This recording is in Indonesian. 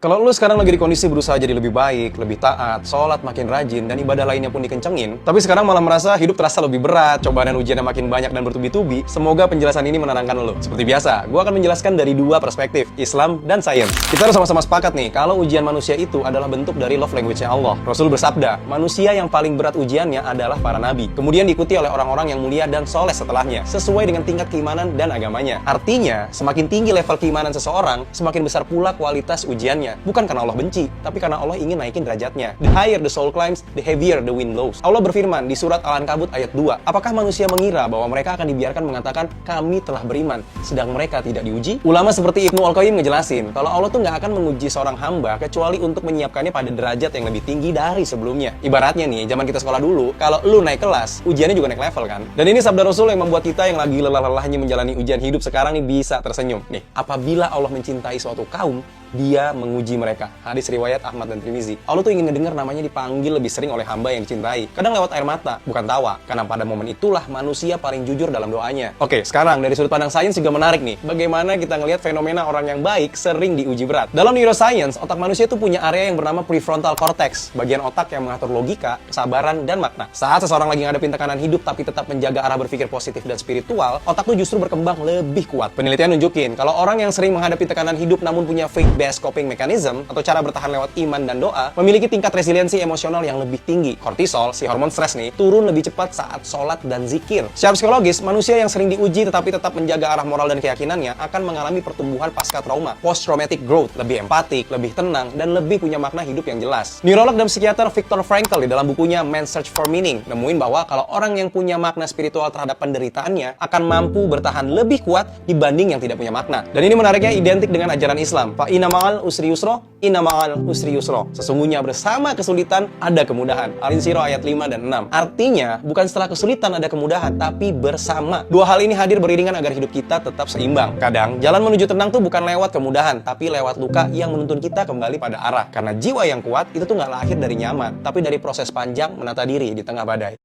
Kalau lu sekarang lagi di kondisi berusaha jadi lebih baik, lebih taat, sholat makin rajin, dan ibadah lainnya pun dikencengin, tapi sekarang malah merasa hidup terasa lebih berat, cobaan dan ujiannya makin banyak dan bertubi-tubi, semoga penjelasan ini menenangkan lo. Seperti biasa, gue akan menjelaskan dari dua perspektif, Islam dan Sains. Kita harus sama-sama sepakat nih, kalau ujian manusia itu adalah bentuk dari love language-nya Allah. Rasul bersabda, manusia yang paling berat ujiannya adalah para nabi. Kemudian diikuti oleh orang-orang yang mulia dan soleh setelahnya, sesuai dengan tingkat keimanan dan agamanya. Artinya, semakin tinggi level keimanan seseorang, semakin besar pula kualitas ujiannya. Bukan karena Allah benci, tapi karena Allah ingin naikin derajatnya. The higher the soul climbs, the heavier the wind blows. Allah berfirman di surat Al-Ankabut ayat 2, apakah manusia mengira bahwa mereka akan dibiarkan mengatakan kami telah beriman, sedang mereka tidak diuji? Ulama seperti Ibnu Al-Qayyim ngejelasin, kalau Allah tuh nggak akan menguji seorang hamba kecuali untuk menyiapkannya pada derajat yang lebih tinggi dari sebelumnya. Ibaratnya nih, zaman kita sekolah dulu, kalau lu naik kelas, ujiannya juga naik level kan? Dan ini sabda Rasul yang membuat kita yang lagi lelah-lelahnya menjalani ujian hidup sekarang nih bisa tersenyum. Nih, apabila Allah mencintai suatu kaum, Dia menguji mereka. Hadis riwayat Ahmad dan Tirmizi. Allah tuh ingin ngedengar namanya dipanggil lebih sering oleh hamba yang dicintai. Kadang lewat air mata, bukan tawa. Karena pada momen itulah manusia paling jujur dalam doanya. Oke, sekarang dari sudut pandang sains juga menarik nih. Bagaimana kita ngelihat fenomena orang yang baik sering diuji berat. Dalam neuroscience, otak manusia tuh punya area yang bernama prefrontal cortex. Bagian otak yang mengatur logika, kesabaran, dan makna. Saat seseorang lagi ngadepin tekanan hidup tapi tetap menjaga arah berpikir positif dan spiritual, otak tuh justru berkembang lebih kuat. Penelitian nunjukin, kalau orang yang sering menghadapi tekanan hidup namun punya faith-based coping mechanism atau cara bertahan lewat iman dan doa, memiliki tingkat resiliensi emosional yang lebih tinggi. Kortisol, si hormon stres nih, turun lebih cepat saat sholat dan zikir. Secara psikologis, manusia yang sering diuji tetapi tetap menjaga arah moral dan keyakinannya akan mengalami pertumbuhan pasca trauma, post-traumatic growth, lebih empatik, lebih tenang, dan lebih punya makna hidup yang jelas. Neurolog dan psikiater Viktor Frankl di dalam bukunya Man's Search for Meaning nemuin bahwa kalau orang yang punya makna spiritual terhadap penderitaannya akan mampu bertahan lebih kuat dibanding yang tidak punya makna. Dan ini menariknya identik dengan ajaran Islam. Fa inna ma'al usri yusro, inna ma'al usri yusro. Sesungguhnya bersama kesulitan ada kemudahan. Al-Insyirah ayat 5 dan 6. Artinya, bukan setelah kesulitan ada kemudahan, tapi bersama. Dua hal ini hadir beriringan agar hidup kita tetap seimbang. Kadang, jalan menuju tenang tuh bukan lewat kemudahan, tapi lewat luka yang menuntun kita kembali pada arah. Karena jiwa yang kuat itu tuh nggak lahir dari nyaman, tapi dari proses panjang menata diri di tengah badai.